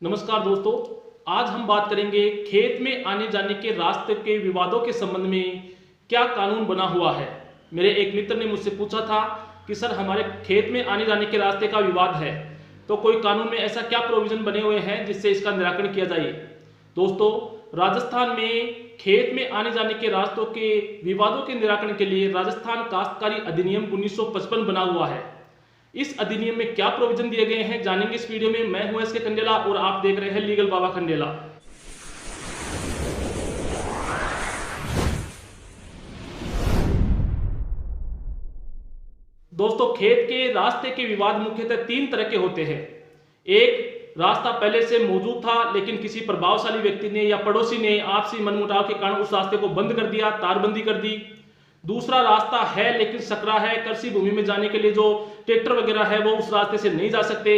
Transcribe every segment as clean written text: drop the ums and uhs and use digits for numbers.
नमस्कार दोस्तों, आज हम बात करेंगे खेत में आने जाने के रास्ते के विवादों के संबंध में क्या कानून बना हुआ है। मेरे एक मित्र ने मुझसे पूछा था कि सर हमारे खेत में आने जाने के रास्ते का विवाद है, तो कोई कानून में ऐसा क्या प्रोविजन बने हुए हैं जिससे इसका निराकरण किया जाए। दोस्तों, राजस्थान में खेत में आने जाने के रास्तों के विवादों के निराकरण के लिए राजस्थान काश्तकारी अधिनियम 1955 बना हुआ है। इस अधिनियम में क्या प्रोविजन दिए गए हैं जानेंगे इस वीडियो में। मैं हूं एस के खंडेला और आप देख रहे हैं लीगल बाबा खंडेला। दोस्तों, खेत के रास्ते के विवाद मुख्यतः तीन तरह के होते हैं। एक, रास्ता पहले से मौजूद था लेकिन किसी प्रभावशाली व्यक्ति ने या पड़ोसी ने आपसी मनमुटाव के कारण उस रास्ते को बंद कर दिया, तारबंदी कर दी। दूसरा, रास्ता है लेकिन सकरा है, कृषि भूमि में जाने के लिए जो ट्रैक्टर वगैरह है वो उस रास्ते से नहीं जा सकते।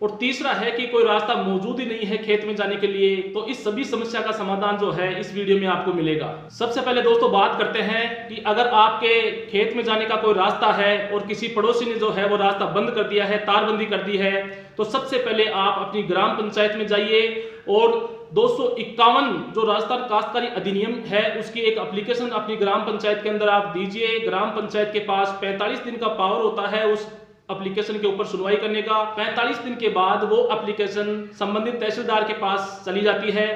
और तीसरा है कि कोई रास्ता मौजूद ही नहीं है खेत में जाने के लिए। तो इस सभी समस्या का समाधान जो है इस वीडियो में आपको मिलेगा। सबसे पहले दोस्तों बात करते हैं कि अगर आपके खेत में जाने का कोई रास्ता है और किसी पड़ोसी ने जो है वो रास्ता बंद कर दिया है, तारबंदी कर दी है, तो सबसे पहले आप अपनी ग्राम पंचायत में जाइए और 251 जो राजस्थान काश्तकारी अधिनियम है उसकी एक एप्लीकेशन अपनी ग्राम पंचायत के अंदर आप दीजिए। ग्राम पंचायत के पास 45 दिन का पावर होता है उस एप्लीकेशन के ऊपर सुनवाई करने का। 45 दिन के बाद वो एप्लीकेशन संबंधित तहसीलदार के पास चली जाती है।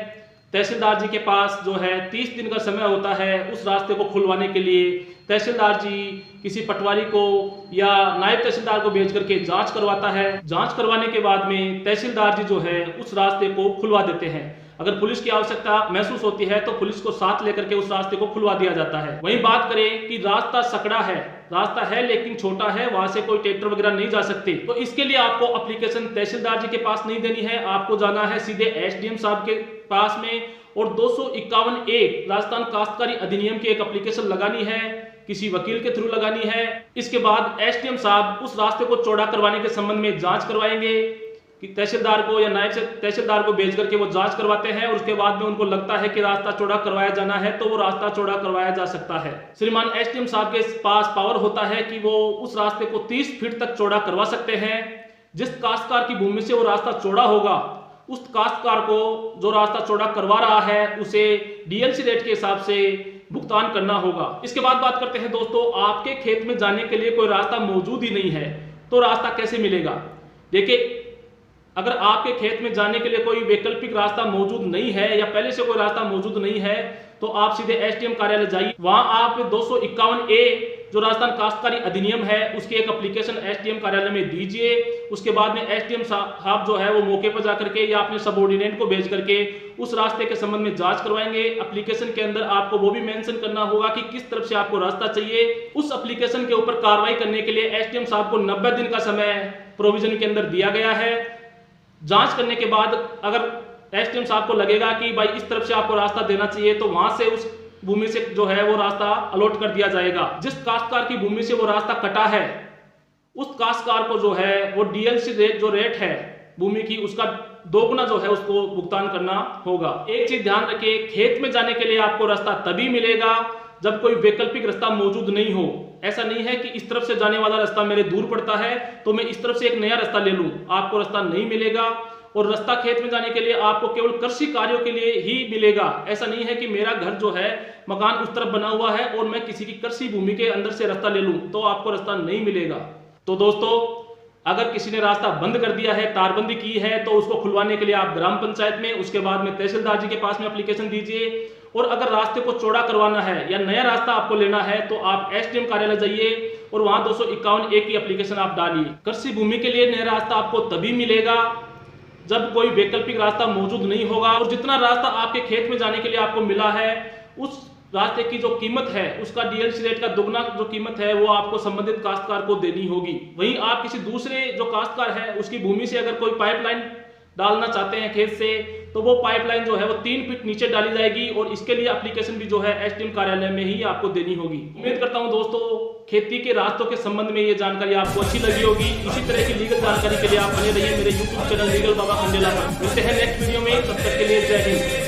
तहसीलदार जी के पास जो है 30 दिन का समय होता है उस रास्ते को खुलवाने के लिए। तहसीलदार जी किसी पटवारी को या नायब तहसीलदार को भेज करके जांच करवाता है। जांच करवाने के बाद में तहसीलदार जी जो है उस रास्ते को खुलवा देते हैं। अगर पुलिस की आवश्यकता महसूस होती है तो पुलिस को साथ लेकर के उस रास्ते को खुलवा दिया जाता है। वहीं बात करें कि रास्ता सकड़ा है, रास्ता है लेकिन छोटा है, वहां से कोई ट्रैक्टर वगैरह नहीं जा सकते, तो इसके लिए आपको एप्लीकेशन तहसीलदार जी के पास नहीं देनी है, आपको जाना है सीधे एसडीएम साहब के पास में और 251A राजस्थान काश्तकारी अधिनियम की एक एप्लीकेशन लगानी है, किसी वकील के थ्रू लगानी है। इसके बाद एसडीएम साहब उस रास्ते को चौड़ा करवाने के संबंध में जांच करवाएंगे कि तहसीलदार को या नायब तहसीलदार को भेज करके वो जांच करवाते हैं और उसके बाद में उनको लगता है कि रास्ता चौड़ा करवाया जाना है तो वो रास्ता चौड़ा करवाया जा सकता है। श्रीमान एसडीएम साहब के पास पावर होता है कि वो उस रास्ते को 30 फीट तक चौड़ा करवा सकते हैं। जिस काश्तकार की भूमि से वो रास्ता चौड़ा होगा उस काश्तकार को जो रास्ता चौड़ा करवा रहा है उसे डीएलसी रेट के हिसाब से भुगतान करना होगा। इसके बाद बात करते हैं दोस्तों, आपके खेत में जाने के लिए कोई रास्ता मौजूद ही नहीं है तो रास्ता कैसे मिलेगा। देखिए, अगर आपके खेत में जाने के लिए कोई वैकल्पिक रास्ता मौजूद नहीं है या पहले से कोई रास्ता मौजूद नहीं है तो आप सीधे एसडीएम कार्यालय जाइए। वहां आप 251A जो राजस्थान काश्तकारी अधिनियम है उसकी एक एप्लीकेशन एसडीएम कार्यालय में दीजिए। उसके बाद में एसडीएम साहब जो है वो मौके पर जाकर के या अपने सबऑर्डिनेट को भेज करके उस रास्ते के संबंध में जांच करवाएंगे। एप्लीकेशन के अंदर आपको वो भी मेंशन करना होगा कि किस तरफ से आपको रास्ता चाहिए। उस एप्लीकेशन के ऊपर कार्रवाई करने के लिए एसडीएम साहब को 90 दिन का समय प्रोविजन के अंदर दिया गया है। जांच करने के बाद अगर एसडीएम साहब को लगेगा कि भाई इस तरफ से आपको रास्ता देना चाहिए तो वहां से उस भूमि से जो है वो रास्ता अलॉट कर दिया जाएगा। जिस काश्तकार की भूमि से वो रास्ता कटा है उस काश्तकार को जो है वो डीएलसी रेट जो रेट है भूमि की उसका दोगुना जो है उसको भुगतान करना होगा। एक चीज ध्यान रखिए, खेत में जाने के लिए आपको रास्ता तभी मिलेगा जब कोई वैकल्पिक रास्ता मौजूद नहीं हो। ऐसा नहीं है कि इस तरफ से जाने वाला रास्ता मेरे दूर पड़ता है तो मैं इस तरफ से एक नया रास्ता ले लूं, आपको रास्ता नहीं मिलेगा। और रास्ता खेत में जाने के लिए आपको केवल कृषि कार्यों के लिए ही मिलेगा। ऐसा नहीं है कि मेरा घर जो है मकान उस तरफ बना हुआ है और मैं किसी की कृषि भूमि के अंदर से रास्ता ले लूं तो आपको रास्ता नहीं मिलेगा। तो दोस्तों, अगर किसी ने रास्ता बंद कर दिया है, तारबंदी की है, तो उसको खुलवाने के लिए आप ग्राम पंचायत में, उसके बाद में तहसीलदार जी के पास में एप्लीकेशन दीजिए। और अगर रास्ते को चौड़ा करवाना है या नया रास्ता आपको लेना है तो आप एसडीएम कार्यालय जाइए और वहां 251A की एप्लीकेशन आप डालिए। कृषि भूमि के लिए नया रास्ता आपको तभी मिलेगा जब कोई वैकल्पिक रास्ता मौजूद नहीं होगा। और जितना रास्ता आपके खेत में जाने के लिए आपको मिला है उस रास्ते की जो कीमत है उसका डीएलसी रेट का दुगना जो कीमत है वो आपको संबंधित काश्तकार को देनी होगी। वहीं आप किसी दूसरे जो काश्तकार है उसकी भूमि से अगर कोई पाइपलाइन डालना चाहते हैं खेत से तो वो पाइपलाइन जो है वो 3 फीट नीचे डाली जाएगी और इसके लिए एप्लीकेशन भी जो है एसडीएम कार्यालय में ही आपको देनी होगी। उम्मीद करता हूं दोस्तों खेती के रास्तों के संबंध में ये जानकारी आपको अच्छी लगी होगी। इसी तरह की लीगल जानकारी के लिए आप बने रहिए मेरे यूट्यूब चैनल लीगल बाबा खंडेला पर। मिलते हैं नेक्स्ट वीडियो में, तब तक के लिए जय हिंद।